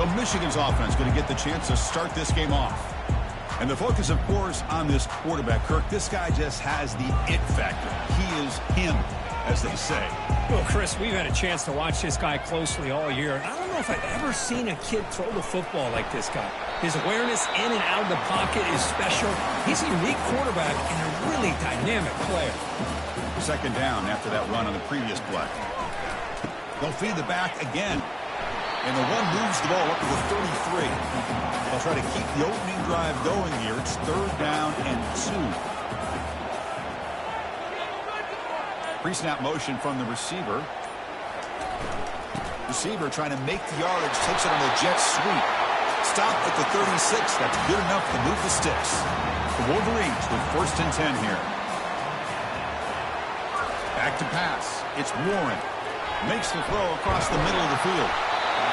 So Michigan's offense going to get the chance to start this game off. And the focus, of course, on this quarterback, Kirk. This guy just has the it factor. He is him, as they say. Well, Chris, we've had a chance to watch this guy closely all year. I don't know if I've ever seen a kid throw the football like this guy. His awareness in and out of the pocket is special. He's a unique quarterback and a really dynamic player. Second down after that run on the previous play. They'll feed the back again. And the one moves the ball up to the 33. They'll try to keep the opening drive going here. It's third down and 2. Pre-snap motion from the receiver. Receiver trying to make the yardage. Takes it on a jet sweep. Stop at the 36. That's good enough to move the sticks. The Wolverines with first and 10 here. Back to pass. It's Warren. Makes the throw across the middle of the field.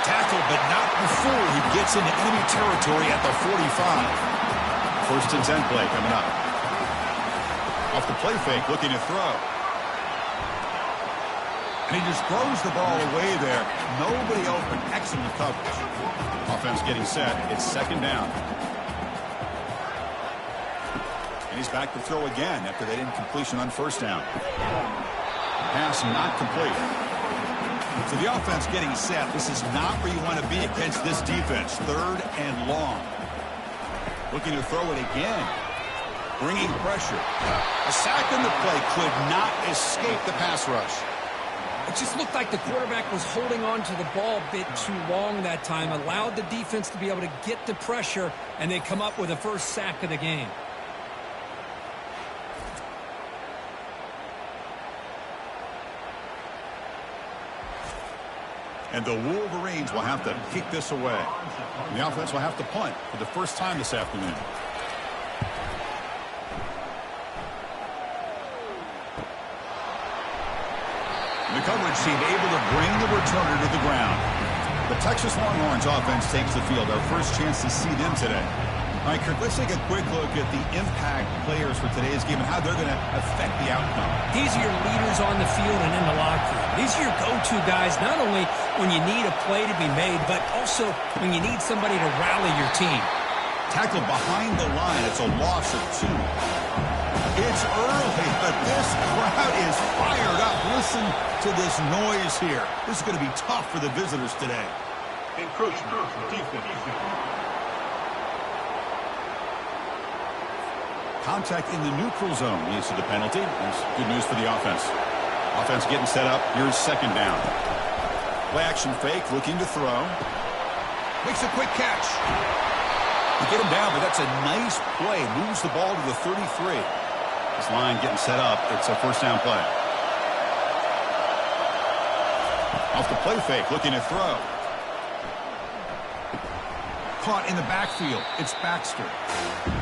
Tackle, but not before he gets into enemy territory at the 45. First and 10 play coming up. Off the play fake, looking to throw. And he just throws the ball away there. Nobody open. Excellent coverage. Offense getting set. It's second down. And he's back to throw again after that incompletion on first down. Pass not complete. So the offense getting set. This is not where you want to be against this defense. Third and long. Looking to throw it again. Bringing pressure. A sack in the play could not escape the pass rush. It just looked like the quarterback was holding on to the ball a bit too long that time. Allowed the defense to be able to get the pressure, and they come up with the first sack of the game. And the Wolverines will have to kick this away. And the offense will have to punt for the first time this afternoon. And the coverage team able to bring the returner to the ground. The Texas Longhorns offense takes the field. Our first chance to see them today. All right, Kirk, let's take a quick look at the impact players for today's game and how they're going to affect the outcome. These are your leaders on the field and in the locker room. These are your go-to guys, not only when you need a play to be made, but also when you need somebody to rally your team. Tackled behind the line. It's a loss of 2. It's early, but this crowd is fired up. Listen to this noise here. This is going to be tough for the visitors today. Encroachment, defense. Contact in the neutral zone leads to the penalty. That's good news for the offense. Offense getting set up. Here's second down. Play action fake, looking to throw. Makes a quick catch. You get him down, but that's a nice play. Moves the ball to the 33. This line getting set up. It's a first down play. Off the play fake, looking to throw. Caught in the backfield. It's Baxter.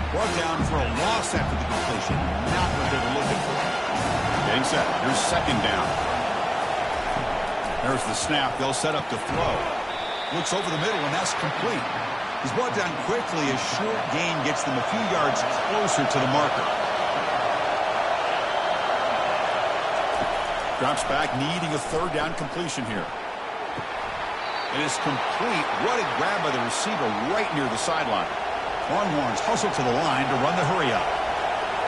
Brought down for a loss after the completion. Not what they were looking for. Getting set. Here's second down. There's the snap. They'll set up to throw. Looks over the middle, and that's complete. He's brought down quickly. A short gain gets them a few yards closer to the marker. Drops back, needing a third down completion here. It is complete. What a grab by the receiver right near the sideline. Longhorns hustle to the line to run the hurry up.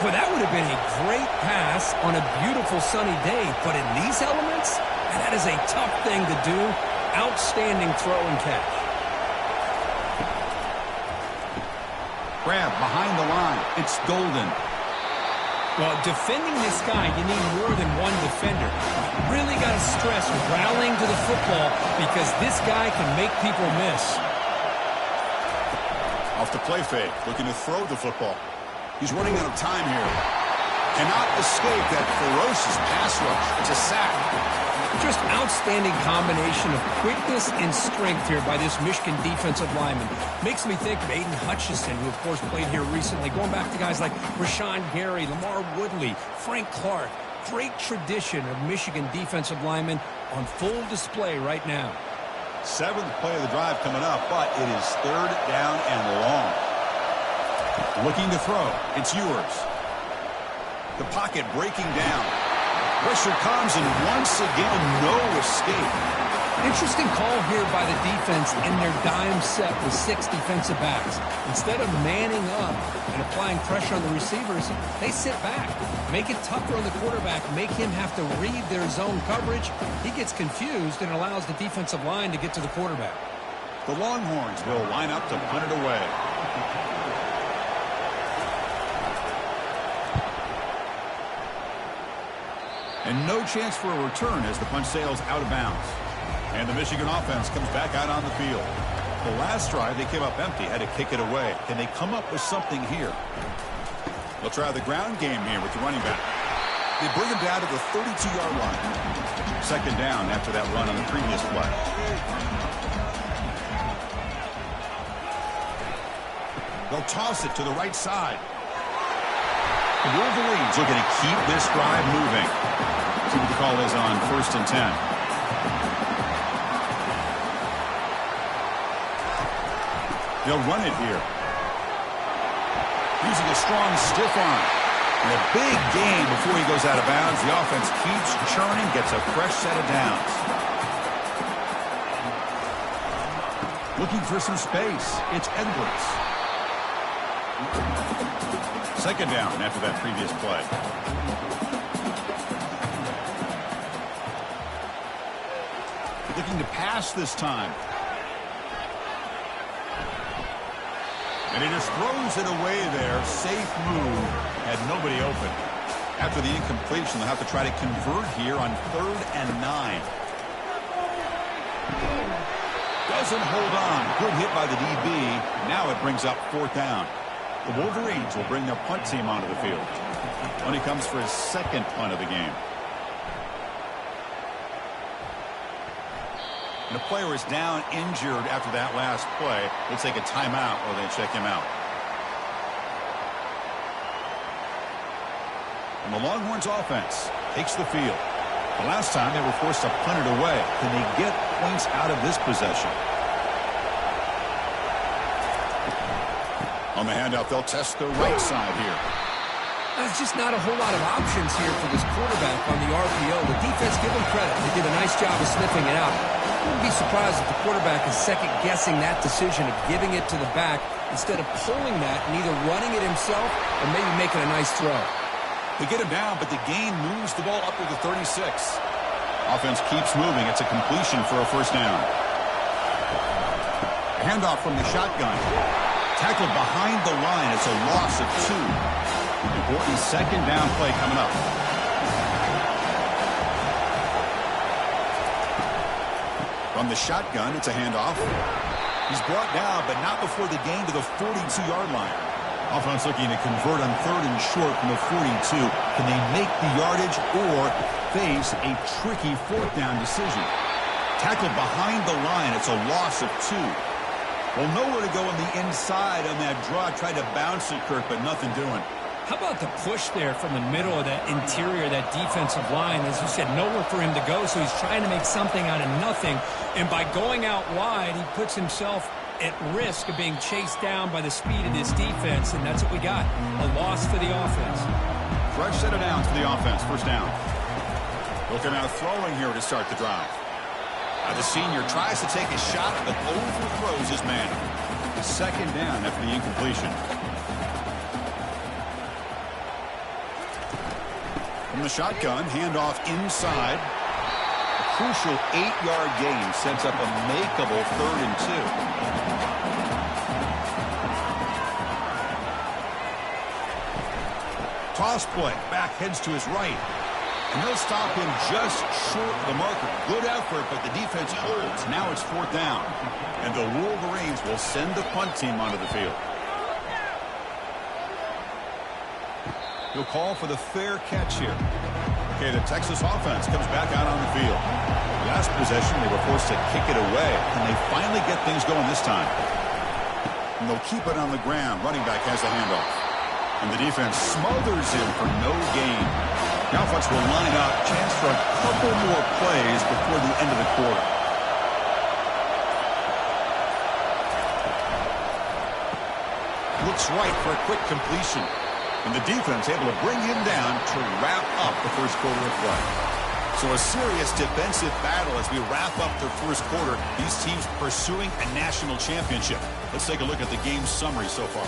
Well, that would have been a great pass on a beautiful sunny day, but in these elements, that is a tough thing to do. Outstanding throw and catch. Grab behind the line. It's Golden. Well, defending this guy, you need more than one defender. Really got to stress rallying to the football because this guy can make people miss. Off the play fake, looking to throw the football. He's running out of time here. Cannot escape that ferocious pass rush. It's a sack. Just outstanding combination of quickness and strength here by this Michigan defensive lineman. Makes me think of Aiden Hutchinson, who, of course, played here recently. Going back to guys like Rashawn Gary, Lamar Woodley, Frank Clark. Great tradition of Michigan defensive linemen on full display right now. 7th play of the drive coming up, but it is third down and long. Looking to throw. It's Ewers. The pocket breaking down. Pressure comes, and once again, no escape. Interesting call here by the defense in their dime set with 6 defensive backs. Instead of manning up and applying pressure on the receivers, they sit back, make it tougher on the quarterback, make him have to read their zone coverage. He gets confused and allows the defensive line to get to the quarterback. The Longhorns will line up to punt it away. And no chance for a return as the punt sails out of bounds. And the Michigan offense comes back out on the field. The last drive, they came up empty, had to kick it away. Can they come up with something here? They'll try the ground game here with the running back. They bring him down to the 32-yard line. Second down after that run on the previous play. They'll toss it to the right side. The Wolverines looking to keep this drive moving. See what the call is on 1st and 10. They'll run it here. Using a strong stiff arm. And a big gain before he goes out of bounds. The offense keeps churning, gets a fresh set of downs. Looking for some space. It's Edwards. Second down after that previous play. Looking to pass this time. And he just throws it away there. Safe move. Had nobody open. After the incompletion, they'll have to try to convert here on 3rd and 9. Doesn't hold on. Good hit by the DB. Now it brings up 4th down. The Wolverines will bring their punt team onto the field. When he comes for his second punt of the game. And the player is down injured after that last play. They'll take a timeout or they check him out. And the Longhorns offense takes the field. The last time they were forced to punt it away. Can they get points out of this possession? On the handout, they'll test the right side here. There's just not a whole lot of options here for this quarterback on the RPO. The defense, give them credit. They did a nice job of sniffing it out. I wouldn't be surprised if the quarterback is second-guessing that decision of giving it to the back instead of pulling that and either running it himself or maybe making a nice throw. They get him down, but the gain moves the ball up to the 36. Offense keeps moving. It's a completion for a 1st down. Handoff from the shotgun. Tackled behind the line. It's a loss of 2. Important second down play coming up. From the shotgun, it's a handoff. He's brought down, but not before the gain to the 42-yard line. Offense looking to convert on 3rd and short from the 42. Can they make the yardage or face a tricky 4th down decision? Tackled behind the line. It's a loss of 2. Well, nowhere to go on the inside on that draw. Tried to bounce it, Kirk, but nothing doing. How about the push there from the middle of that interior, that defensive line? As you said, nowhere for him to go, so he's trying to make something out of nothing. And by going out wide, he puts himself at risk of being chased down by the speed of this defense, and that's what we got, a loss for the offense. Fresh set of downs for the offense, 1st down. Looking out throwing here to start the drive. The senior tries to take a shot, but overthrows his man. Second down after the incompletion. From the shotgun, handoff inside. A crucial 8-yard gain sets up a makeable 3rd and 2. Toss play. Back heads to his right. And they'll stop him just short of the marker. Good effort, but the defense holds. Now it's 4th down. And the Wolverines will send the punt team onto the field. He'll call for the fair catch here. Okay, the Texas offense comes back out on the field. Last possession, they were forced to kick it away. Can they finally get things going this time? And they'll keep it on the ground. Running back has the handoff. And the defense smothers him for no gain. The offense will line up. Chance for a couple more plays before the end of the quarter. Looks right for a quick completion. And the defense able to bring him down to wrap up the first quarter of play. So a serious defensive battle as we wrap up the first quarter. These teams pursuing a national championship. Let's take a look at the game summary so far.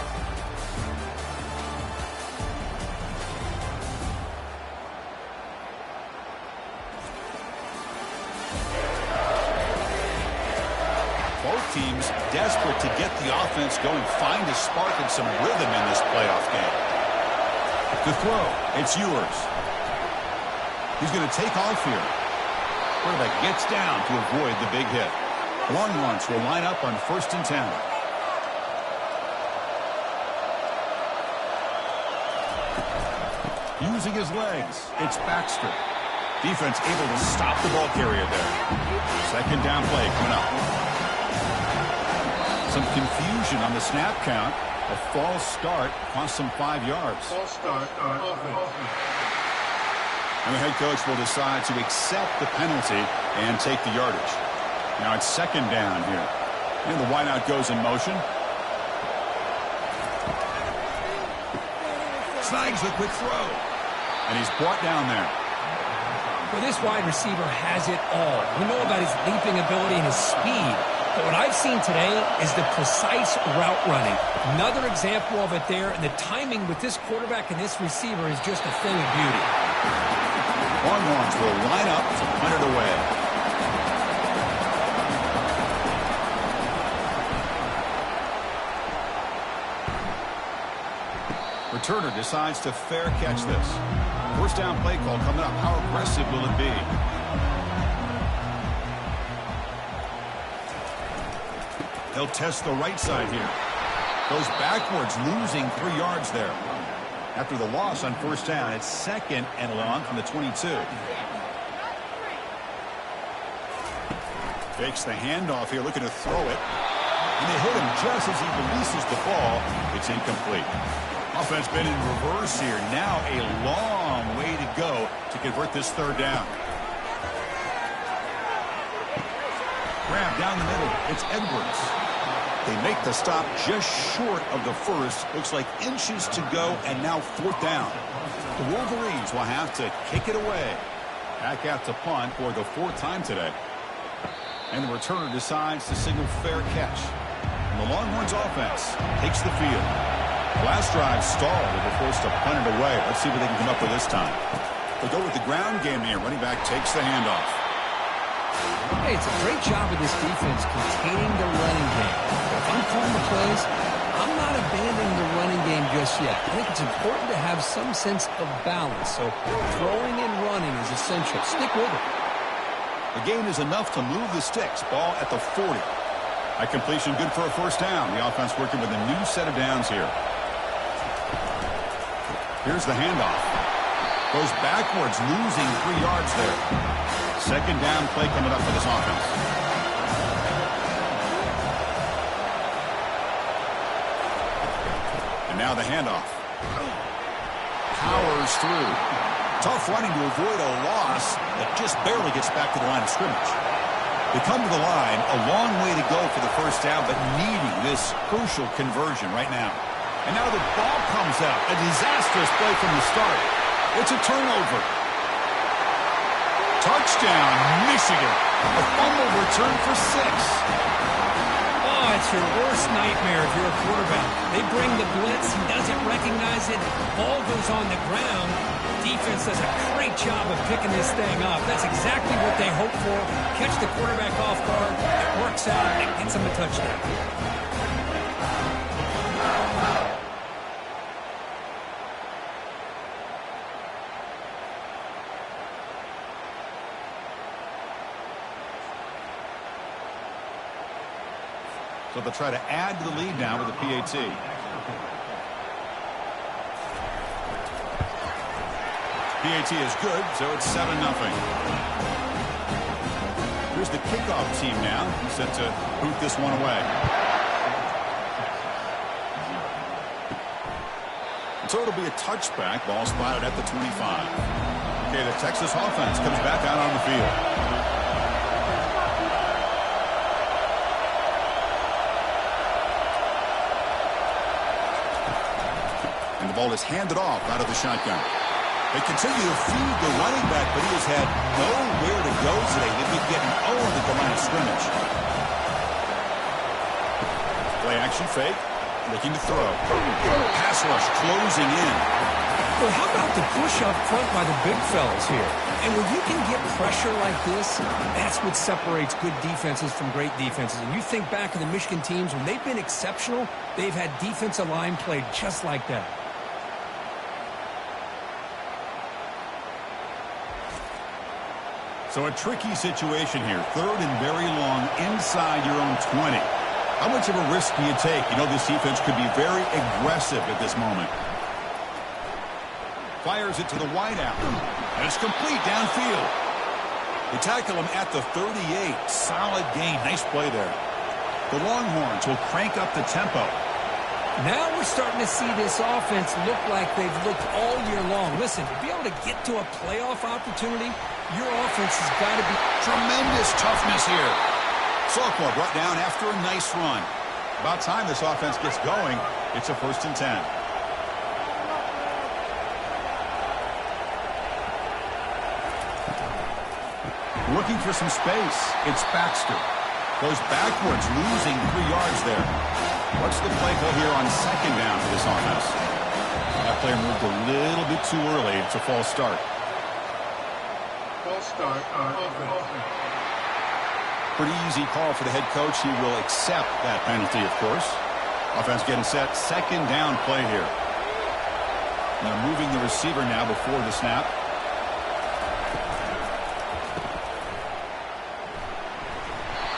Both teams desperate to get the offense going, find a spark and some rhythm in this playoff game. The throw, it's yours. He's going to take off here. Quarterback gets down to avoid the big hit. Longhorns will line up on 1st and 10. Using his legs, it's Baxter. Defense able to stop the ball carrier there. 2nd down play coming up. Some confusion on the snap count. A false start cost some 5 yards. False start. And the head coach will decide to accept the penalty and take the yardage. Now it's 2nd down here. And the wideout goes in motion. Snags the quick throw. And he's brought down there. Well, this wide receiver has it all. We know about his leaping ability and his speed. But what I've seen today is the precise route running. Another example of it there. And the timing with this quarterback and this receiver is just a thing of beauty. Longhorns will line up to punt it away. Returner decides to fair catch this. 1st down play call coming up. How aggressive will it be? They'll test the right side here. Goes backwards, losing 3 yards there. After the loss on 1st down, it's 2nd and long from the 22. Fakes the handoff here, looking to throw it. And they hit him just as he releases the ball. It's incomplete. Offense been in reverse here. Now a long way to go to convert this 3rd down. Grab down the middle. It's Edwards. They make the stop just short of the first. Looks like inches to go, and now 4th down. The Wolverines will have to kick it away. Back out to punt for the 4th time today. And the returner decides to signal fair catch. And the Longhorns offense takes the field. Last drive stalled. They were forced to punt it away. Let's see what they can come up with this time. They go with the ground game here. Running back takes the handoff. Hey, it's a great job of this defense containing the running game. If I'm calling the plays, I'm not abandoning the running game just yet. I think it's important to have some sense of balance. So throwing and running is essential. Stick with it. The gain is enough to move the sticks. Ball at the 40. At completion, good for a 1st down. The offense working with a new set of downs here. Here's the handoff. Goes backwards, losing 3 yards there. 2nd down play coming up for this offense. And now the handoff. Powers through. Tough running to avoid a loss that just barely gets back to the line of scrimmage. They come to the line, a long way to go for the 1st down, but needing this crucial conversion right now. And now the ball comes out. A disastrous play from the start. It's a turnover. Touchdown, Michigan. A fumble return for 6. Oh, it's your worst nightmare if you're a quarterback. They bring the blitz. He doesn't recognize it. Ball goes on the ground. Defense does a great job of picking this thing up. That's exactly what they hope for. Catch the quarterback off guard. It works out. It gets him a touchdown. So they'll try to add to the lead now with a PAT. PAT is good, so it's 7-0. Here's the kickoff team now, set to boot this one away. And so it'll be a touchback, ball spotted at the 25. Okay, the Texas offense comes back out on the field. ball is handed off out of the shotgun. They continue to feed the running back, but he has had nowhere to go today. They've been getting owned at the line of scrimmage. Play action fake. Looking to throw. Pass rush closing in. Well, how about the push up front by the big fellas here? And when you can get pressure like this, that's what separates good defenses from great defenses. And you think back of the Michigan teams, when they've been exceptional, they've had defensive line played just like that. So a tricky situation here. 3rd and very long inside your own 20. How much of a risk do you take? You know this defense could be very aggressive at this moment. Fires it to the wideout. And it's complete downfield. They tackle him at the 38. Solid gain. Nice play there. The Longhorns will crank up the tempo. Now we're starting to see this offense look like they've looked all year long. Listen, to be able to get to a playoff opportunity, your offense has got to be... Tremendous toughness here. Sophomore brought down after a nice run. About time this offense gets going. It's a 1st and 10. Looking for some space. It's Baxter. Goes backwards, losing 3 yards there. What's the play call here on 2nd down for this offense? That player moved a little bit too early. It's a false start. False start. Offense. Pretty easy call for the head coach. He will accept that penalty, of course. Offense getting set. 2nd down play here. Now moving the receiver now before the snap.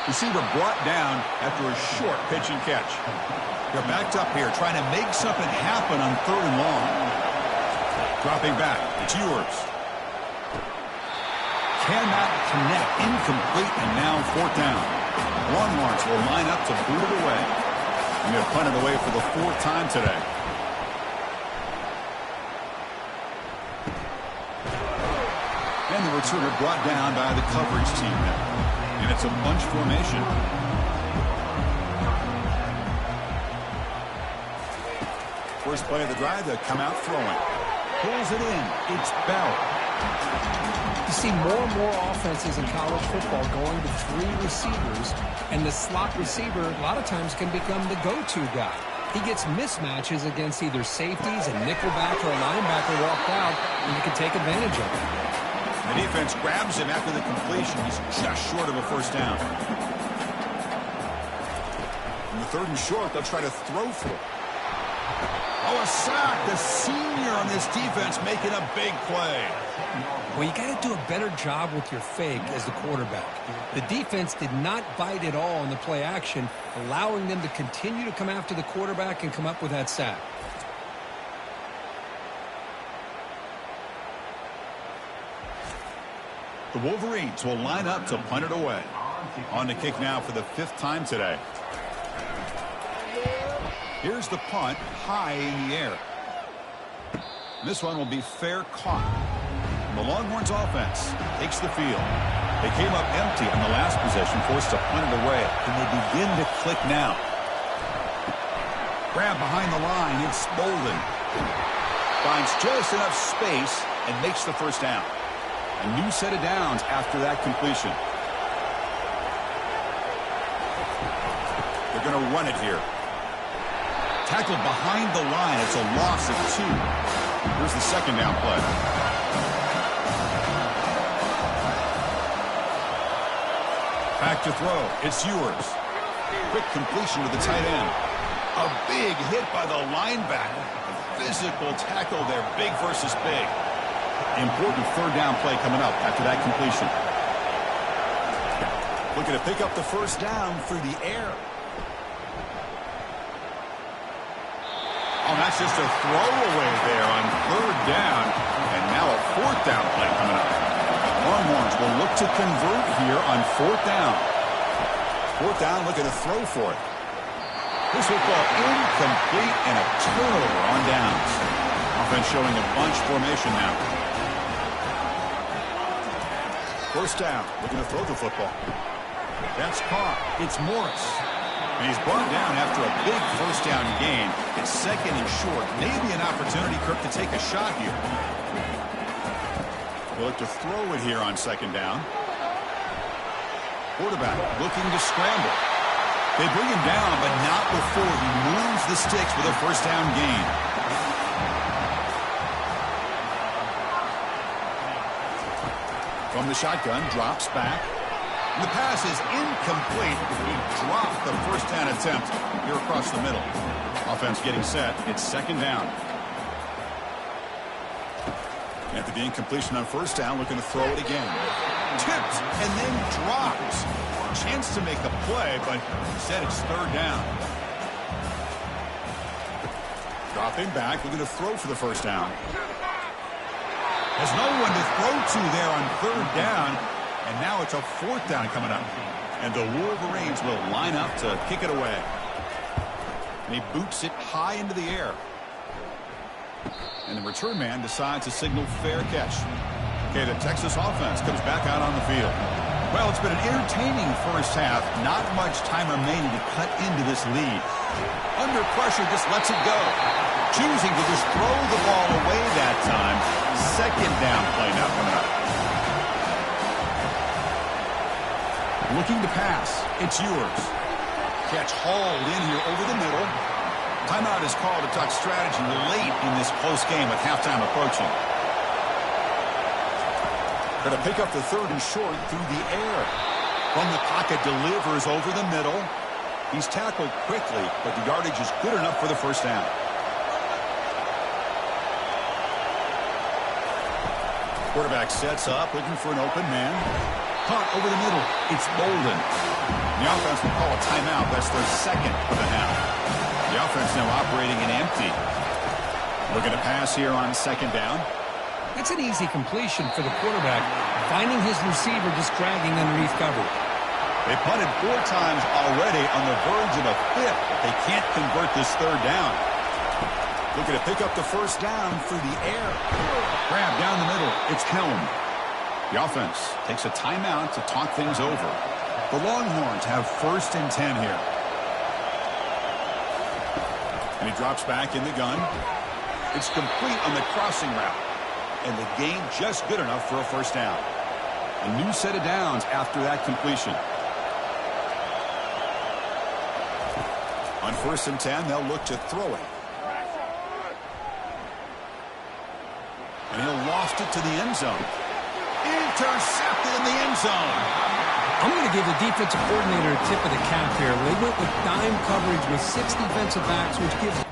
Receiver brought down after a short pitch and catch. They're backed up here, trying to make something happen on 3rd and long. Dropping back. It's Ewers. Cannot connect. Incomplete, and now 4th down. Longhorns will line up to boot it away. And they've punted away for the 4th time today. And the returner brought down by the coverage team now. And it's a bunch formation. First play of the drive, they'll come out throwing. Pulls it in. It's Bell. You see more and more offenses in college football going to 3 receivers, and the slot receiver a lot of times can become the go-to guy. He gets mismatches against either safeties, a nickelback, or a linebacker walked out, and you can take advantage of it. The defense grabs him after the completion. He's just short of a 1st down. In the 3rd and short, they'll try to throw for it. Oh, a sack. The senior on this defense making a big play. Well, you got to do a better job with your fake as the quarterback. The defense did not bite at all in the play action, allowing them to continue to come after the quarterback and come up with that sack. The Wolverines will line up to punt it away. On to kick now for the 5th time today. Here's the punt, high in the air. This one will be fair caught. The Longhorns offense takes the field. They came up empty on the last possession, forced to punt it away. And they begin to click now. Grab behind the line, it's Bolden. Finds just enough space and makes the 1st down. A new set of downs after that completion. They're going to run it here. Tackled behind the line. It's a loss of 2. Here's the 2nd down play. Back to throw. It's Ewers. Quick completion to the tight end. A big hit by the linebacker. A physical tackle there. Big versus big. Important 3rd down play coming up after that completion. Looking to pick up the 1st down through the air. Oh, that's just a throwaway there on 3rd down. And now a 4th down play coming up. Longhorns will look to convert here on 4th down. 4th down, looking to throw for it. This will fall incomplete and a turnover on downs. Offense showing a bunch formation now. 1st down, looking to throw the football. That's caught. It's Morris. And he's brought down after a big first down gain. It's second and short. Maybe an opportunity, Kirk, to take a shot here. We'll look to throw it here on second down. Quarterback looking to scramble. They bring him down, but not before he moves the sticks with a first down gain. From the shotgun, drops back. The pass is incomplete. He dropped the first down attempt here across the middle. Offense getting set. It's second down. After the incompletion on first down, looking to throw it again. Tipped and then dropped. Chance to make a play, but instead it's third down. Dropping back, looking to throw for the first down. Has no one to throw to there on third down, and now it's a fourth down coming up. And the Wolverines will line up to kick it away. And he boots it high into the air. And the return man decides to signal fair catch. Okay, the Texas offense comes back out on the field. Well, it's been an entertaining first half. Not much time remaining to cut into this lead. Under pressure, just lets it go. Choosing to just throw the ball away that time. Second down play now coming up. Looking to pass. It's yours. Catch hauled in here over the middle. Timeout is called to talk strategy late in this close game with halftime approaching. Going to pick up the third and short through the air. From the pocket, delivers over the middle. He's tackled quickly, but the yardage is good enough for the first down. Quarterback sets up, looking for an open man. Caught over the middle. It's Bolden. The offense will call a timeout. That's their second of the half. The offense now operating in empty. Looking to pass here on second down. That's an easy completion for the quarterback, finding his receiver just dragging underneath cover. They punted 4 times already, on the verge of a fifth. They can't convert this third down. Looking to pick up the first down through the air. Grab down the middle. It's Helm. The offense takes a timeout to talk things over. The Longhorns have first and 10 here. And he drops back in the gun. It's complete on the crossing route. And the gain just good enough for a first down. A new set of downs after that completion. On first and 10, they'll look to throw it. And he'll loft it to the end zone. Intercepted in the end zone. I'm going to give the defensive coordinator a tip of the cap here. They went with dime coverage with 6 defensive backs, which gives...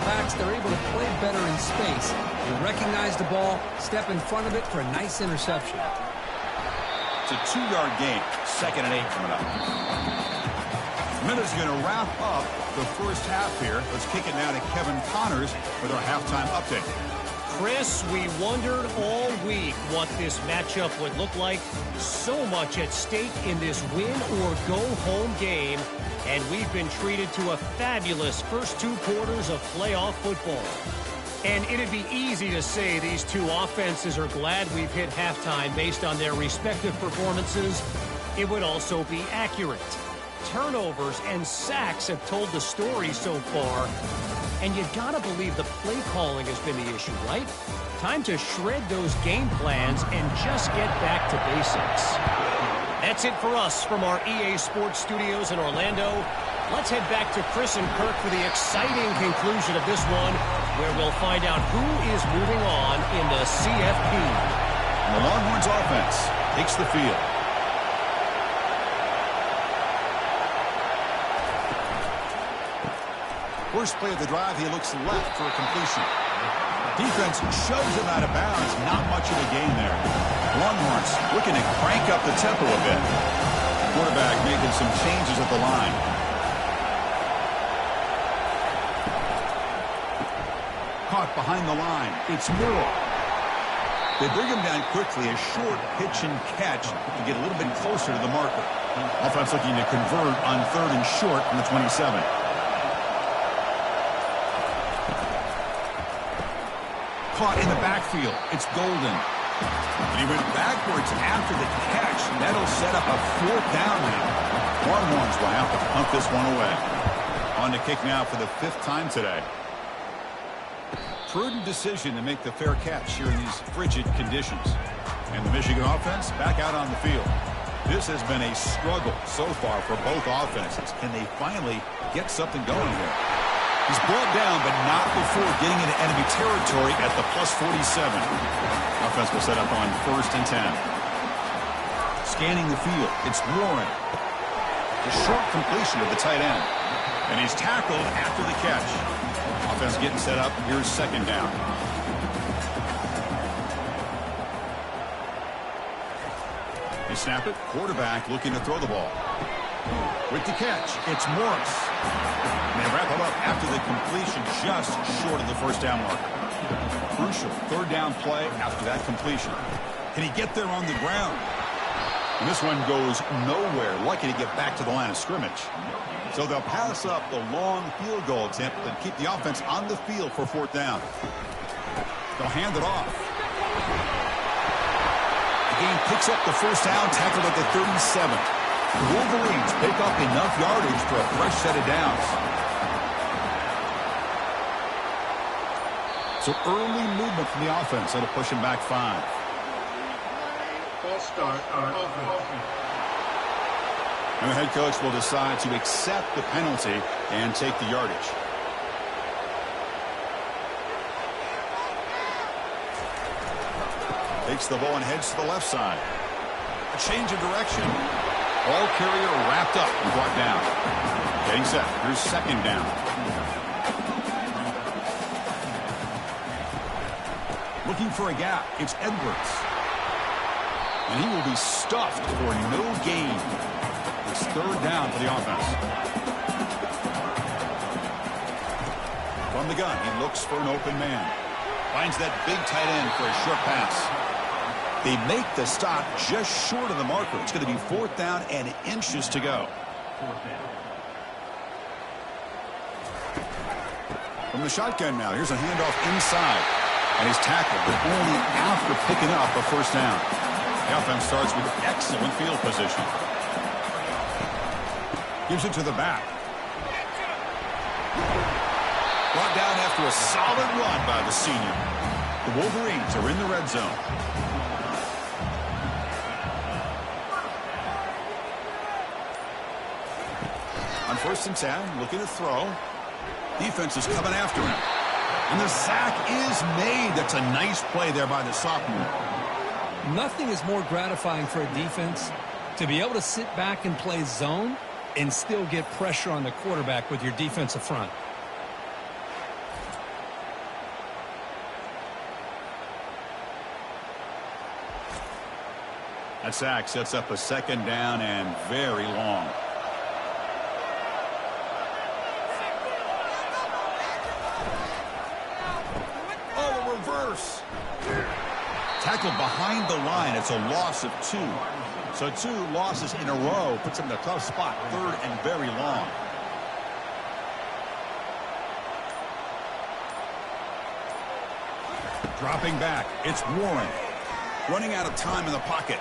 backs, they're able to play better in space. They recognize the ball, step in front of it for a nice interception. It's a 2-yard gain. Second and 8 coming up. Minutes going to wrap up the first half here. Let's kick it now to Kevin Connors with our halftime update. Chris, we wondered all week what this matchup would look like. So much at stake in this win-or-go-home game. And we've been treated to a fabulous first 2 quarters of playoff football. And it'd be easy to say these two offenses are glad we've hit halftime based on their respective performances. It would also be accurate. Turnovers and sacks have told the story so far. And you gotta believe the play calling has been the issue, right? Time to shred those game plans and just get back to basics. That's it for us from our EA Sports Studios in Orlando. Let's head back to Chris and Kirk for the exciting conclusion of this one, where we'll find out who is moving on in the CFP. And the Longhorns offense takes the field. First play of the drive, he looks left for a completion. Defense shoves him out of bounds. Not much of a gain there. Longhorns looking to crank up the tempo a bit. Quarterback making some changes at the line. Caught behind the line. It's Murrell. They bring him down quickly, a short pitch and catch to get a little bit closer to the marker. Offense looking to convert on 3rd and short from the 27. Caught in the backfield. It's Golden. And he went backwards after the catch. That'll set up a 4th down now. Longhorns will have to punt this one away. On to kick now for the 5th time today. Prudent decision to make the fair catch here in these frigid conditions. And the Michigan offense back out on the field. This has been a struggle so far for both offenses. Can they finally get something going here? He's brought down, but not before getting into enemy territory at the +47. Offense will set up on 1st and 10. Scanning the field, it's Warren. A short completion of the tight end. And he's tackled after the catch. Offense getting set up. Here's 2nd down. They snap it. Quarterback looking to throw the ball. With the catch, it's Morris. And they wrap it up after the completion just short of the 1st down marker. Crucial 3rd down play after that completion. Can he get there on the ground? And this one goes nowhere. Lucky to get back to the line of scrimmage. So they'll pass up the long field goal attempt and keep the offense on the field for 4th down. They'll hand it off. The game picks up the 1st down, tackled at the 37. The Wolverines pick up enough yardage for a fresh set of downs. So early movement from the offense. That'll push him back 5. False start on offense. And the head coach will decide to accept the penalty and take the yardage. Takes the ball and heads to the left side. A change of direction. Ball carrier wrapped up and brought down. Getting set. Here's 2nd down. Looking for a gap. It's Edwards. And he will be stuffed for no gain. It's 3rd down for the offense. From the gun, he looks for an open man. Finds that big tight end for a short pass. They make the stop just short of the marker. It's going to be 4th down and inches to go. From the shotgun now, here's a handoff inside. And he's tackled, but only after picking up a 1st down. The offense starts with excellent field position. Gives it to the back. Brought down after a solid run by the senior. The Wolverines are in the red zone. On 1st and 10, looking to throw. Defense is coming after him. And the sack is made. That's a nice play there by the sophomore. Nothing is more gratifying for a defense to be able to sit back and play zone and still get pressure on the quarterback with your defensive front. That sack sets up a 2nd down and very long. Oh, a reverse. Tackled behind the line. It's a loss of 2. So 2 losses in a row puts him in a tough spot. 3rd and very long. Dropping back. It's Warren. Running out of time in the pocket.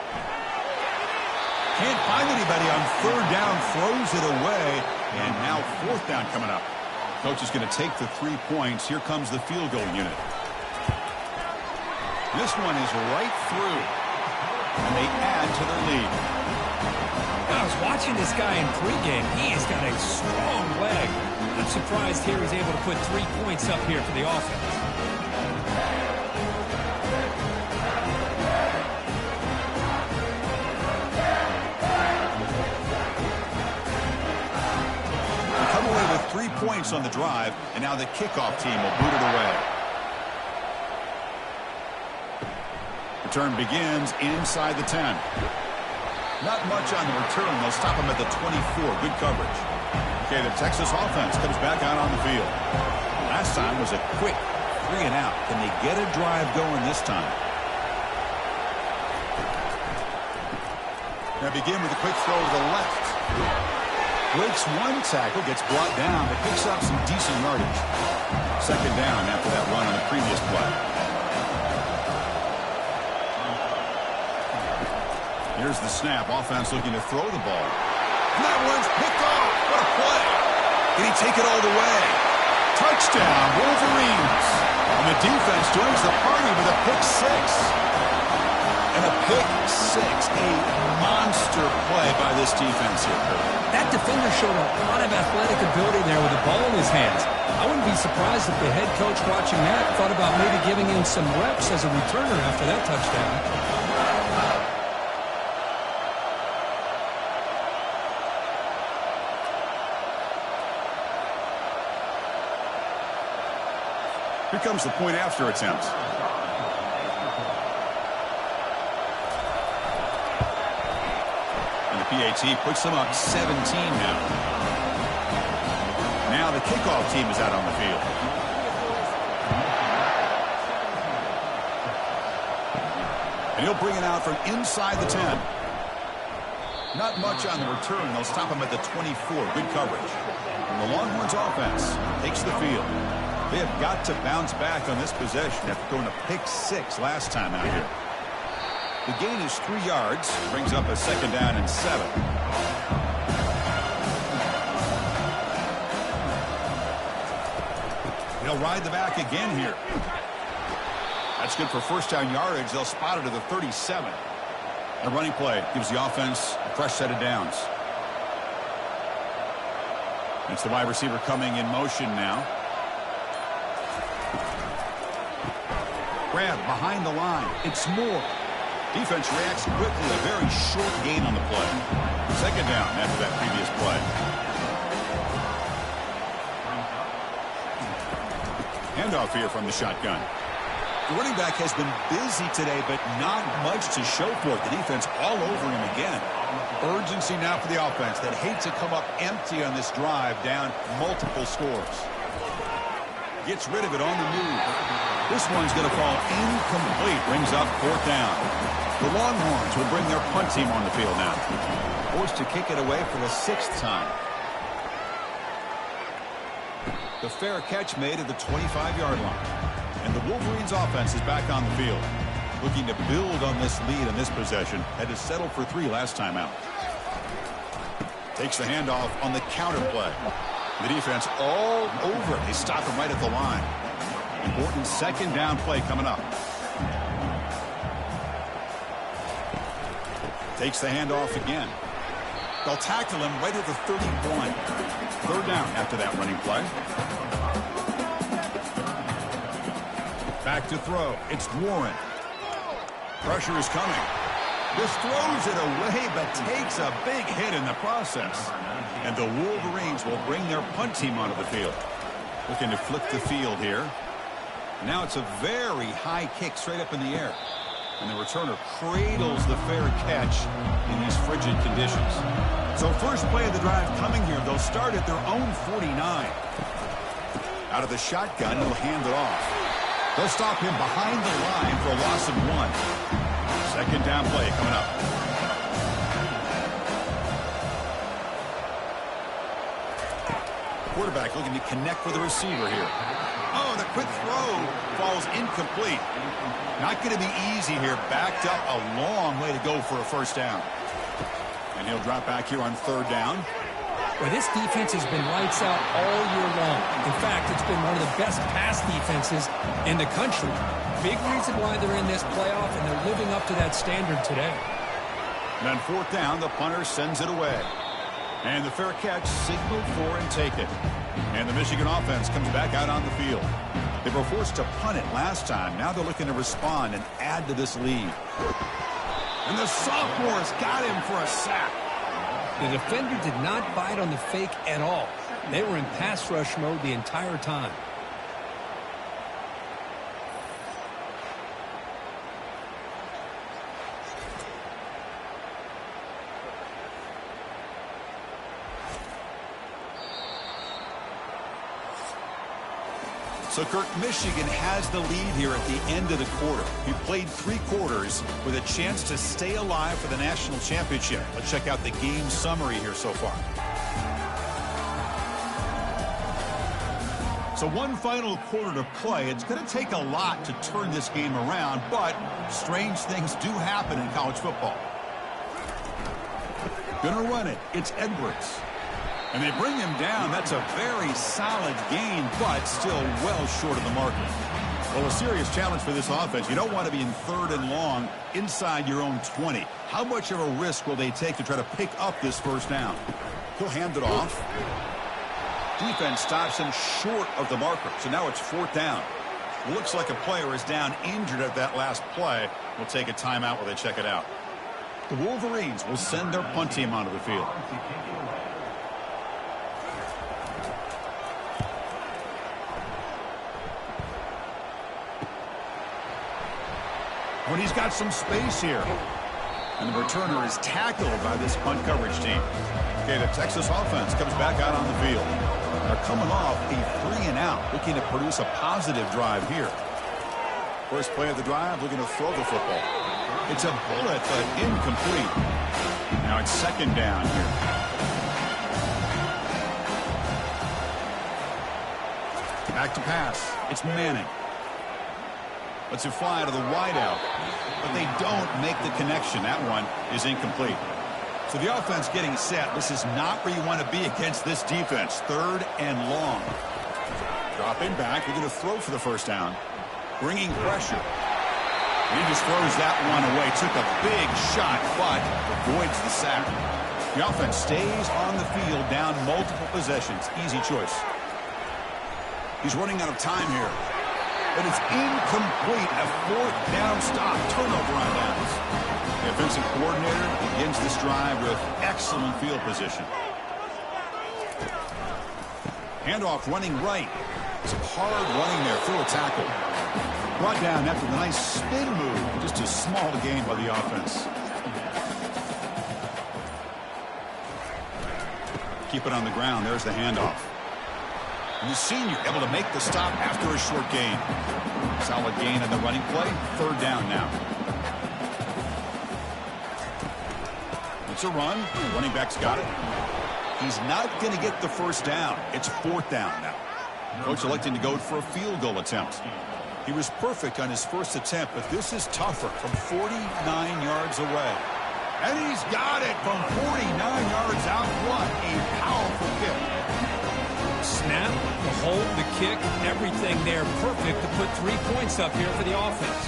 Can't find anybody on 3rd down. Throws it away. And now 4th down coming up. Coach is going to take the 3 points. Here comes the field goal unit. This one is right through. And they add to their lead. I was watching this guy in pregame. He has got a strong leg. I'm surprised here he's able to put 3 points up here for the offense. They come away with 3 points on the drive, and now the kickoff team will boot it away. Return begins inside the 10. Not much on the return. They'll stop him at the 24. Good coverage. Okay, the Texas offense comes back out on the field. Last time was a quick 3 and out. Can they get a drive going this time? Now begin with a quick throw to the left. Breaks one tackle, gets brought down, but picks up some decent yardage. Second down after that run on the previous play. Here's the snap. Offense looking to throw the ball. And that one's picked off. What a play. Did he take it all the way? Touchdown, Wolverines. And the defense joins the party with a pick six. And a pick six. A monster play by this defense here, Kurt. That defender showed a lot of athletic ability there with the ball in his hands. I wouldn't be surprised if the head coach watching that thought about maybe giving him some reps as a returner after that touchdown. Here comes the point after attempt. And the PAT puts them up 17 now. Now the kickoff team is out on the field. And he'll bring it out from inside the 10. Not much on the return. They'll stop him at the 24. Good coverage. And the Longhorns offense takes the field. They have got to bounce back on this possession after going to pick six last time out here. The gain is 3 yards. Brings up a second down and 7. They'll ride the back again here. That's good for first down yardage. They'll spot it to the 37. The running play gives the offense a fresh set of downs. It's the wide receiver coming in motion now. Grab behind the line. It's Moore. Defense reacts quickly. A very short gain on the play. Second down after that previous play. Handoff here from the shotgun. The running back has been busy today, but not much to show for it. The defense all over him again. Urgency now for the offense that hate to come up empty on this drive, down multiple scores. Gets rid of it on the move. This one's going to fall incomplete. Brings up fourth down. The Longhorns will bring their punt team on the field now. Forced to kick it away for the 6th time. The fair catch made at the 25-yard line. And the Wolverines offense is back on the field. Looking to build on this lead in this possession. Had to settle for 3 last time out. Takes the handoff on the counter play. The defense all over it. They stop him right at the line. Important second down play coming up. Takes the handoff again. They'll tackle him right at the 31. Third down after that running play. Back to throw. It's Warren. Pressure is coming. Just throws it away, but takes a big hit in the process. And the Wolverines will bring their punt team onto the field. Looking to flip the field here. Now it's a very high kick straight up in the air. And the returner cradles the fair catch in these frigid conditions. So first play of the drive coming here. They'll start at their own 49. Out of the shotgun, he'll hand it off. They'll stop him behind the line for a loss of 1. Second down play coming up. Quarterback looking to connect with the receiver here. Oh, the quick throw falls incomplete. Not going to be easy here. Backed up a long way to go for a first down. And he'll drop back here on third down. Well, this defense has been lights out all year long. In fact, it's been one of the best pass defenses in the country. Big reason why they're in this playoff, and they're living up to that standard today. And on fourth down, the punter sends it away. And the fair catch signaled for and taken. And the Michigan offense comes back out on the field. They were forced to punt it last time. Now they're looking to respond and add to this lead. And the sophomore's got him for a sack. The defender did not bite on the fake at all. They were in pass rush mode the entire time. So, Kirk, Michigan has the lead here at the end of the quarter. He played 3 quarters with a chance to stay alive for the national championship. Let's check out the game summary here so far. So one final quarter to play. It's going to take a lot to turn this game around, but strange things do happen in college football. Gonna run it. It's Edwards. And they bring him down. That's a very solid gain, but still well short of the marker. Well, a serious challenge for this offense. You don't want to be in 3rd and long inside your own 20. How much of a risk will they take to try to pick up this first down? He'll hand it off. Defense stops him short of the marker. So now it's 4th down. Looks like a player is down injured at that last play. We'll take a timeout while they check it out. The Wolverines will send their punt team onto the field. When he's got some space here. And the returner is tackled by this punt coverage team. Okay, the Texas offense comes back out on the field. They're coming off a 3-and-out, looking to produce a positive drive here. First play of the drive, looking to throw the football. It's a bullet, but incomplete. Now it's 2nd down here. Back to pass. It's Manning. Lets it fly to the wideout, but they don't make the connection. That one is incomplete. So the offense getting set. This is not where you want to be against this defense. 3rd and long. Dropping back. We're going to throw for the first down. Bringing pressure. And he just throws that one away. Took a big shot, but avoids the sack. The offense stays on the field down multiple possessions. Easy choice. He's running out of time here. But it's incomplete. A 4th down stop. Turnover on downs. The offensive coordinator begins this drive with excellent field position. Handoff running right. Some hard running there through a tackle. Brought down after the nice spin move. Just a small gain by the offense. Keep it on the ground. There's the handoff. And the senior able to make the stop after a short gain. Solid gain in the running play. 3rd down now. It's a run. Running back's got it. He's not going to get the first down. It's 4th down now. Coach electing to go for a field goal attempt. He was perfect on his first attempt, but this is tougher from 49 yards away. And he's got it from 49 yards out. What a powerful kick. Snap, the hold, the kick, everything there perfect to put 3 points up here for the offense.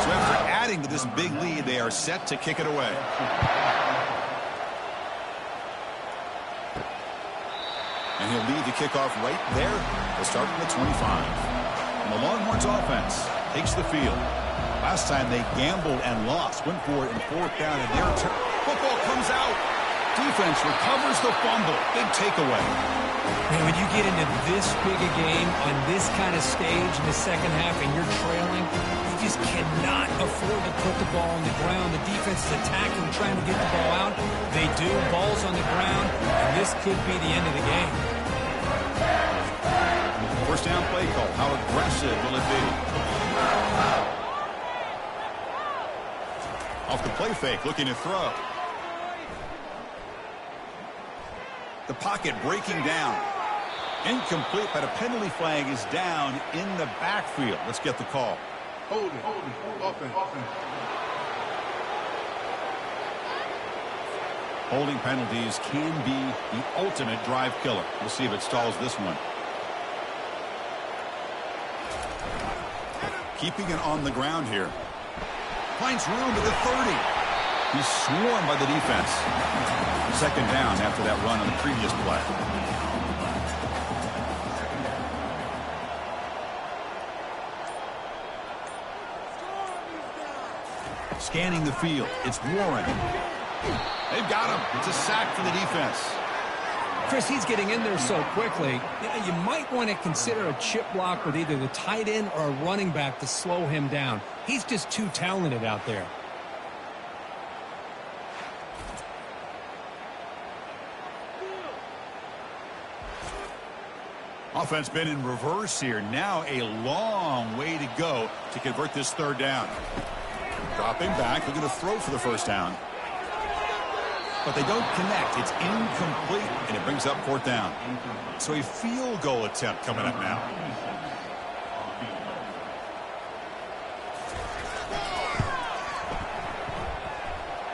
So after adding to this big lead, they are set to kick it away. And he'll lead the kickoff right there. They'll start from the 25. And the Longhorns offense takes the field. Last time they gambled and lost. Went for it in 4th down, and their football comes out. Defense recovers the fumble. Big takeaway. Man, when you get into this big a game on this kind of stage in the second half and you're trailing, you just cannot afford to put the ball on the ground. The defense is attacking, trying to get the ball out. They do. Ball's on the ground, and this could be the end of the game. First down play call. How aggressive will it be? Off the play fake, looking to throw. The pocket breaking down. Incomplete, but a penalty flag is down in the backfield. Let's get the call. Holding. Offense. Holding penalties can be the ultimate drive killer. We'll see if it stalls this one. Keeping it on the ground here. Finds room at the 30. He's swarmed by the defense. 2nd down after that run on the previous play. Scanning the field. It's Warren. They've got him. It's a sack for the defense. Chris, he's getting in there so quickly. You might want to consider a chip block with either the tight end or a running back to slow him down. He's just too talented out there. Offense been in reverse here. Now a long way to go to convert this third down. Dropping back, they're going to throw for the first down. But they don't connect. It's incomplete, and it brings up fourth down. So a field goal attempt coming up now.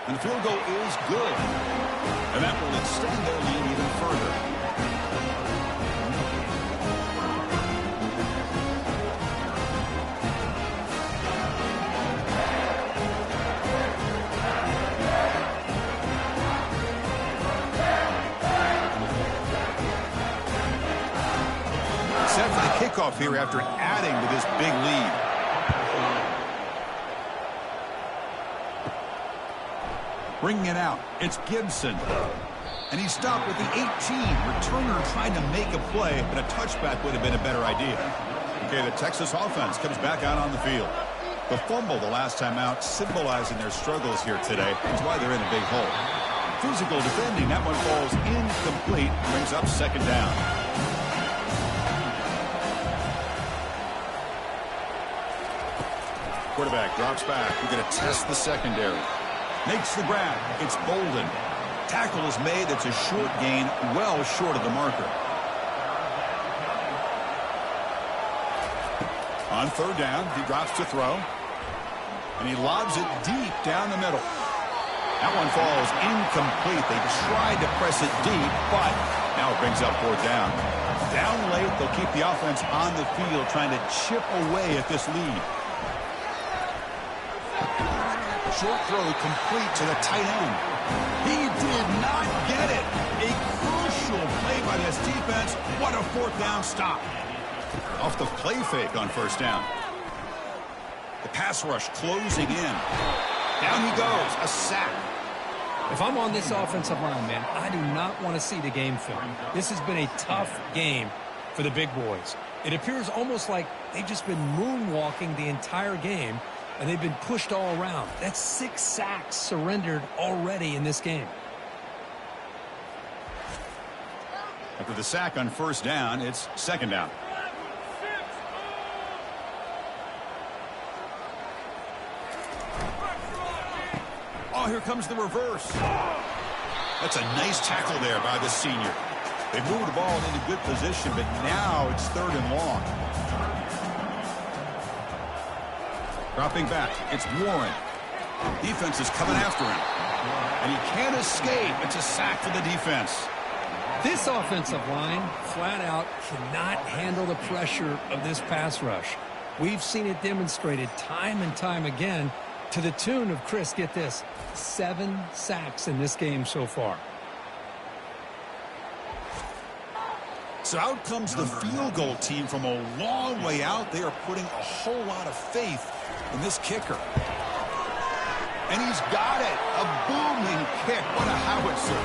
And the field goal is good. And that will extend their lead even further. Set for the kickoff here after adding to this big lead. Bringing it out, it's Gibson. And he stopped with the 18. Returner trying to make a play, and a touchback would have been a better idea. Okay, the Texas offense comes back out on the field. The fumble the last time out, symbolizing their struggles here today. That's why they're in a big hole. Physical defending, that one falls incomplete, brings up second down. Quarterback drops back. We're going to test the secondary. Makes the grab. It's Bolden. Tackle is made. It's a short gain, well short of the marker. On third down, he drops to throw. And he lobs it deep down the middle. That one falls incomplete. They tried to press it deep, but now it brings up fourth down. Down late, they'll keep the offense on the field trying to chip away at this lead. Short throw complete to the tight end. He did not get it. A crucial play by this defense. What a fourth down stop. Off the play fake on first down. The pass rush closing in. Down he goes. A sack. If I'm on this offensive line, man, I do not want to see the game film. This has been a tough game for the big boys. It appears almost like they've just been moonwalking the entire game, and they've been pushed all around. That's 6 sacks surrendered already in this game. After the sack on first down, it's second down. Oh, here comes the reverse. That's a nice tackle there by the senior. They moved the ball into good position, but now it's third and long. Dropping back, it's Warren. Defense is coming after him. And he can't escape. It's a sack for the defense. This offensive line, flat out, cannot handle the pressure of this pass rush. We've seen it demonstrated time and time again to the tune of, Chris, get this, 7 sacks in this game so far. So out comes the field goal team from a long way out. They are putting a whole lot of faith in this kicker. And he's got it. A booming kick. What a howitzer.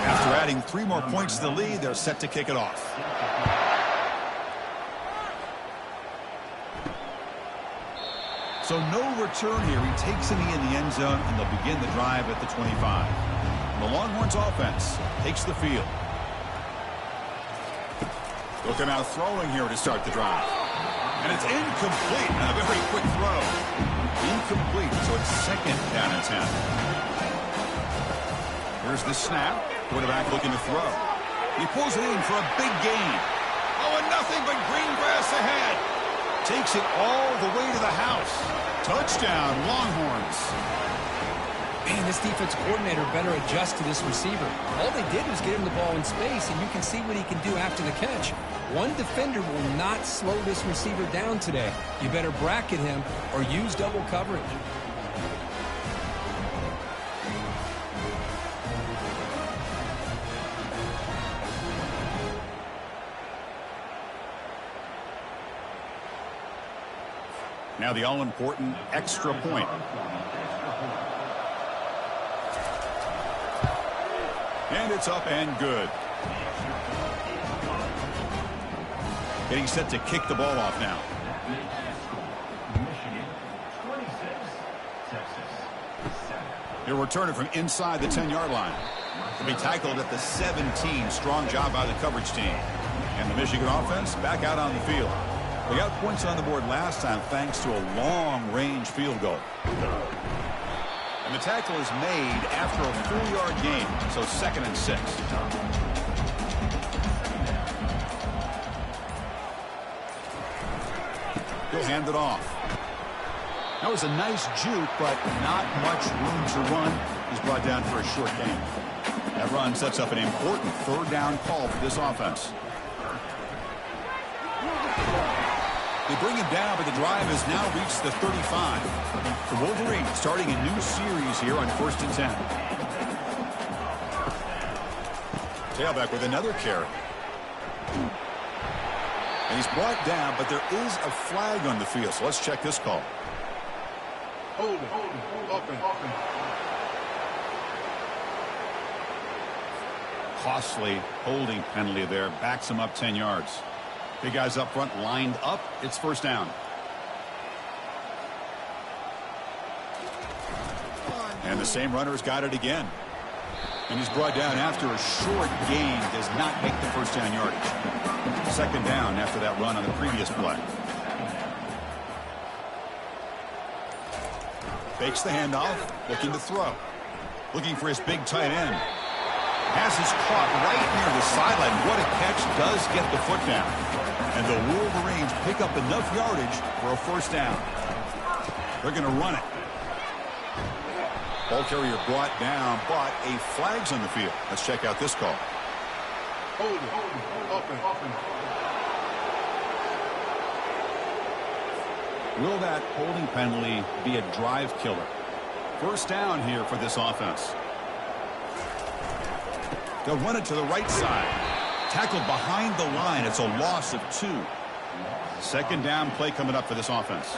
After adding 3 more points to the lead, they're set to kick it off. So no return here. He takes a knee in the end zone, and they'll begin the drive at the 25. And the Longhorns offense takes the field. They'll come out throwing here to start the drive. And it's incomplete. A very quick throw. Incomplete, so it's second down and 10. Here's the snap. Quarterback looking to throw. He pulls it in for a big gain. Oh, and nothing but green grass ahead. Takes it all the way to the house. Touchdown, Longhorns. Man, this defense coordinator better adjust to this receiver. All they did was get him the ball in space, and you can see what he can do after the catch. One defender will not slow this receiver down today. You better bracket him or use double coverage. Now the all-important extra point. And it's up and good. Getting set to kick the ball off now. He'll return it from inside the 10-yard line. He'll be tackled at the 17. Strong job by the coverage team. And the Michigan offense back out on the field. They got points on the board last time thanks to a long-range field goal. And the tackle is made after a 4-yard gain, so 2nd and 6. He'll hand it off. That was a nice juke, but not much room to run. He's brought down for a short gain. That run sets up an important 3rd down call for this offense. They bring him down, but the drive has now reached the 35. The Wolverines starting a new series here on 1st and 10. Tailback with another carry. And he's brought down, but there is a flag on the field, so let's check this call. Hold it. Offense. Costly holding penalty there. Backs him up 10 yards. Big guys up front lined up. It's 1st down. And the same runner's got it again. And he's brought down after a short gain. Does not make the 1st down yardage. 2nd down after that run on the previous play. Fakes the handoff. Looking to throw. Looking for his big tight end. Has his caught right near the sideline. What a catch. Does get the foot down. And the Wolverines pick up enough yardage for a 1st down. They're going to run it. Ball carrier brought down, but a flag's on the field. Let's check out this call. Hold it. Offense. Will that holding penalty be a drive killer? 1st down here for this offense. They'll run it to the right side. Tackled behind the line. It's a loss of 2. 2nd down play coming up for this offense.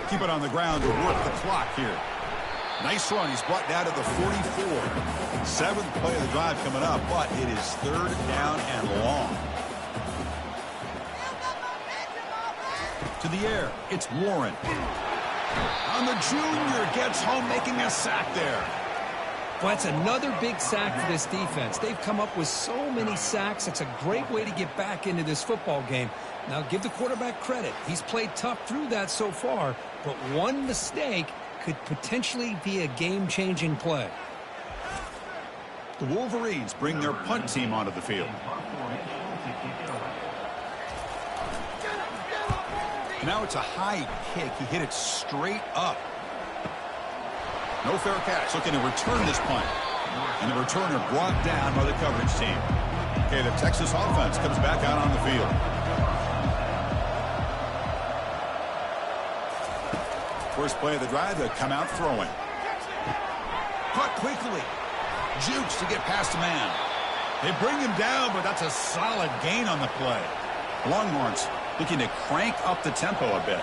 Keep it on the ground to work the clock here. Nice run. He's brought down to the 44. 7th play of the drive coming up, but it is 3rd down and long. To the air. It's Warren. And the junior gets home, making a sack there. Well, that's another big sack for this defense. They've come up with so many sacks. It's a great way to get back into this football game. Now, give the quarterback credit. He's played tough through that so far, but one mistake could potentially be a game-changing play. The Wolverines bring their punt team onto the field. Now it's a high kick. He hit it straight up. No fair catch. Looking to return this punt. And the returner brought down by the coverage team. Okay, the Texas offense comes back out on the field. First play of the drive, they come out throwing. Caught quickly. Jukes to get past a man. They bring him down, but that's a solid gain on the play. Longhorns looking to crank up the tempo a bit.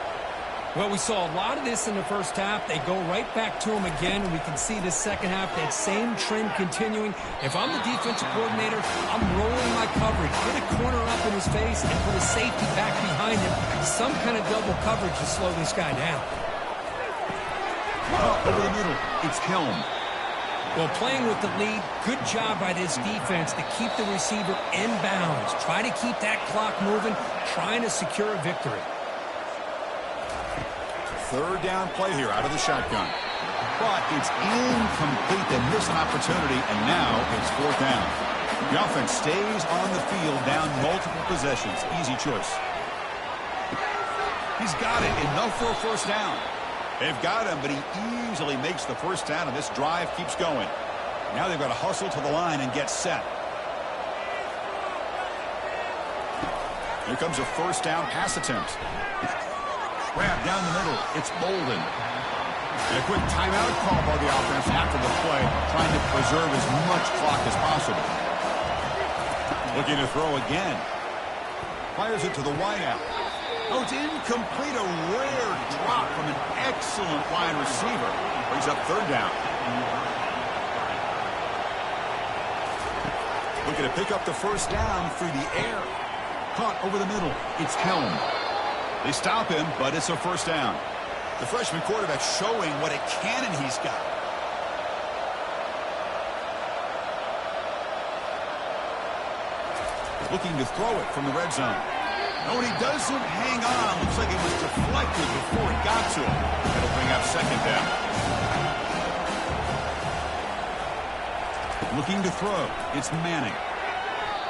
Well, we saw a lot of this in the 1st half. They go right back to him again, and we can see the 2nd half, that same trend continuing. If I'm the defensive coordinator, I'm rolling my coverage. Put a corner up in his face and put a safety back behind him. Some kind of double coverage to slow this guy down. Over the middle, it's Helm. Well, playing with the lead, good job by this defense to keep the receiver in bounds. Try to keep that clock moving, trying to secure a victory. 3rd down play here out of the shotgun. But it's incomplete. They miss an opportunity, and now it's 4th down. The offense stays on the field down multiple possessions. Easy choice. He's got it. Enough for a 1st down. They've got him, but he easily makes the 1st down, and this drive keeps going. Now they've got to hustle to the line and get set. Here comes a 1st down pass attempt. Grab down the middle. It's Bolden. And a quick timeout call by the offense after the play, trying to preserve as much clock as possible. Looking to throw again. Fires it to the wideout. Oh, it's incomplete. A rare drop from an excellent wide receiver. Brings up third down. Looking to pick up the first down through the air. Caught over the middle. It's Helm. They stop him, but it's a first down. The freshman quarterback showing what a cannon he's got. Looking to throw it from the red zone. Oh, and he doesn't hang on. Looks like it was deflected before it got to him. That'll bring up second down. Looking to throw. It's Manning.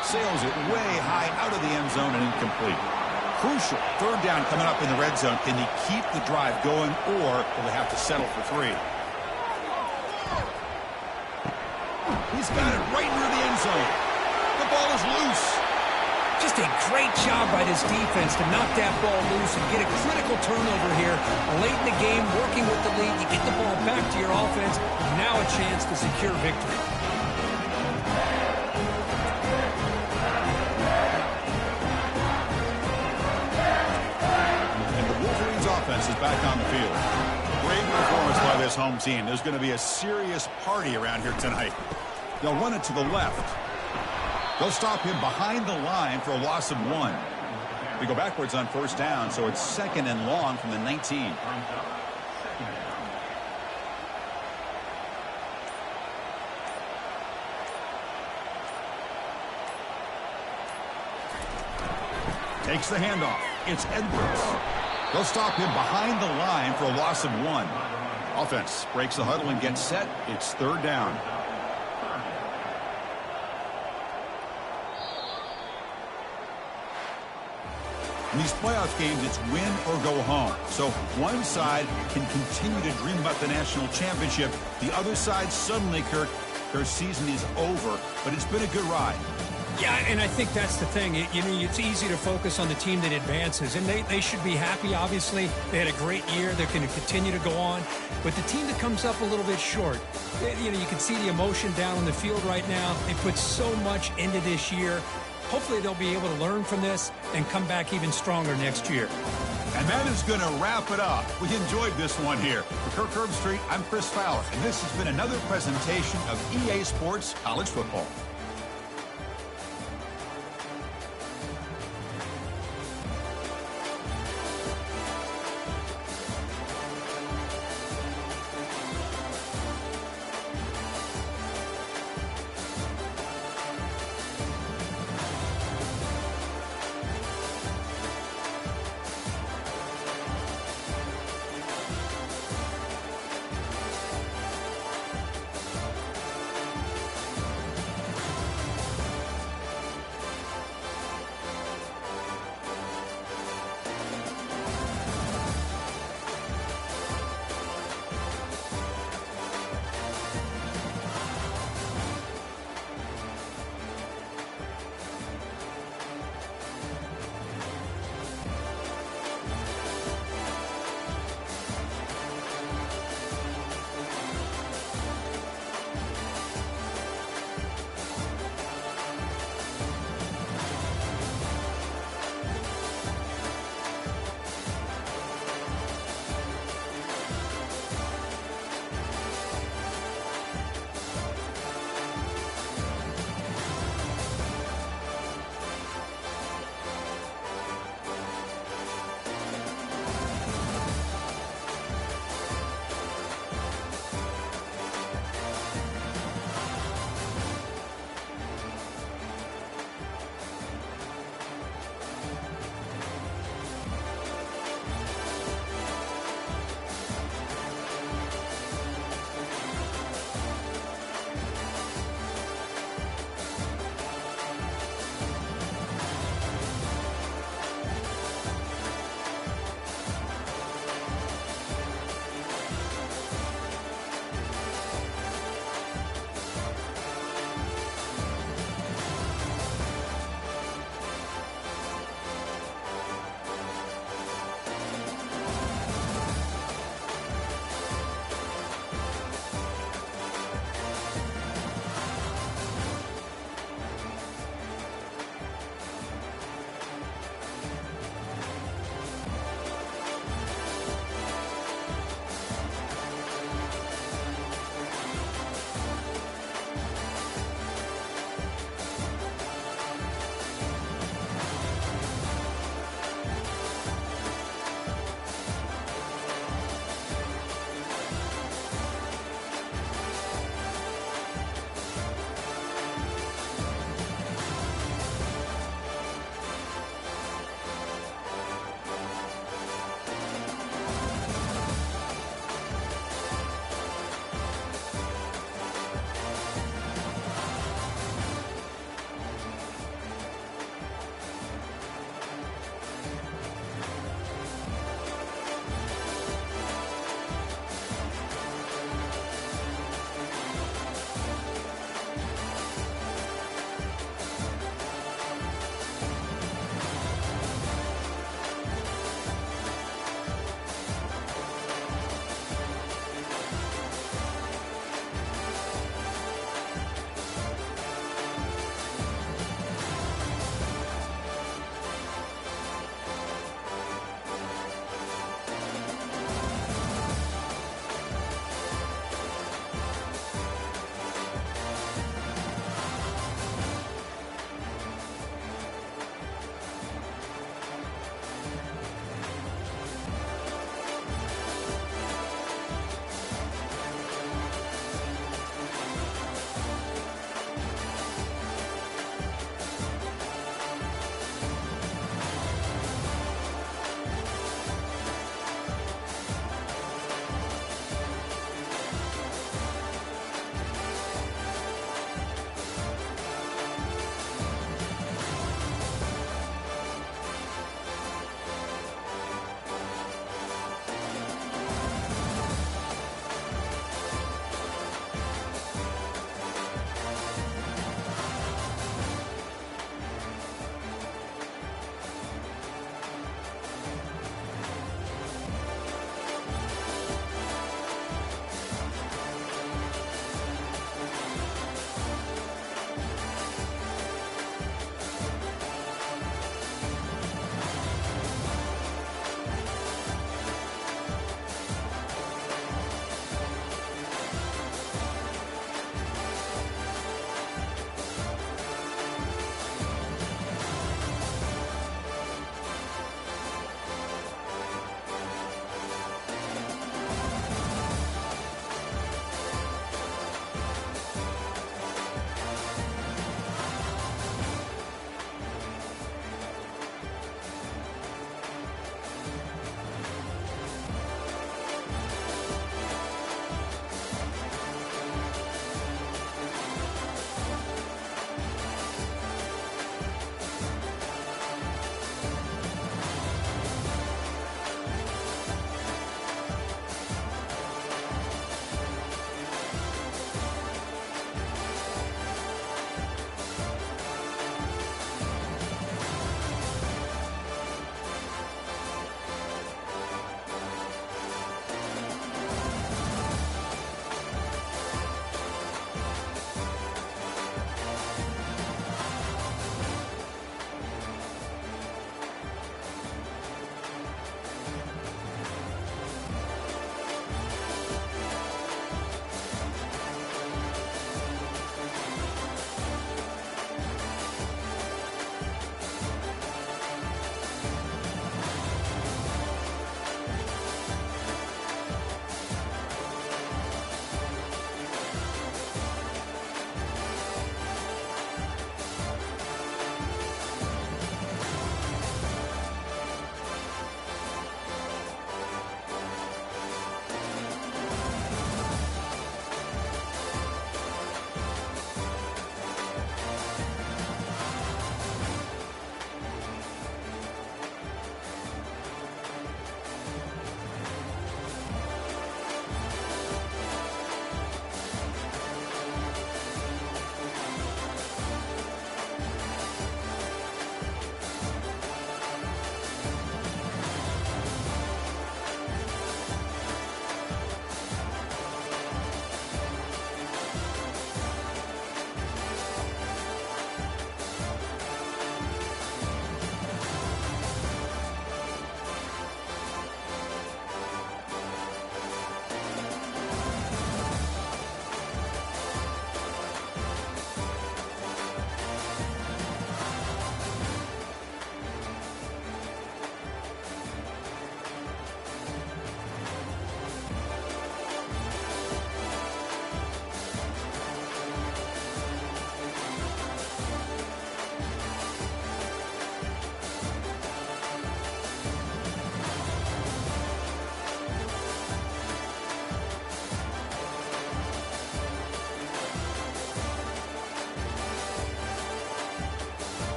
Sails it way high out of the end zone and incomplete. Crucial third down coming up in the red zone. Can he keep the drive going, or will they have to settle for 3? He's got it right near the end zone. The ball is loose. Just a great job by this defense to knock that ball loose and get a critical turnover here. Late in the game, working with the lead, you get the ball back to your offense. Now a chance to secure victory. Offense is back on the field. Great performance by this home team. There's going to be a serious party around here tonight. They'll run it to the left. They'll stop him behind the line for a loss of 1. They go backwards on first down, so it's second and long from the 19. Takes the handoff. It's Edwards. They'll stop him behind the line for a loss of 1. Offense breaks the huddle and gets set. It's third down. In these playoff games, it's win or go home. So one side can continue to dream about the national championship. The other side suddenly, Kirk, their season is over. But it's been a good ride. Yeah, and I think that's the thing. It's easy to focus on the team that advances, and they should be happy, obviously. They had a great year. They're going to continue to go on. But the team that comes up a little bit short, you can see the emotion down on the field right now. They put so much into this year. Hopefully they'll be able to learn from this and come back even stronger next year. And that is going to wrap it up. We enjoyed this one here. For Kirk Herbstreit, I'm Chris Fowler, and this has been another presentation of EA Sports College Football.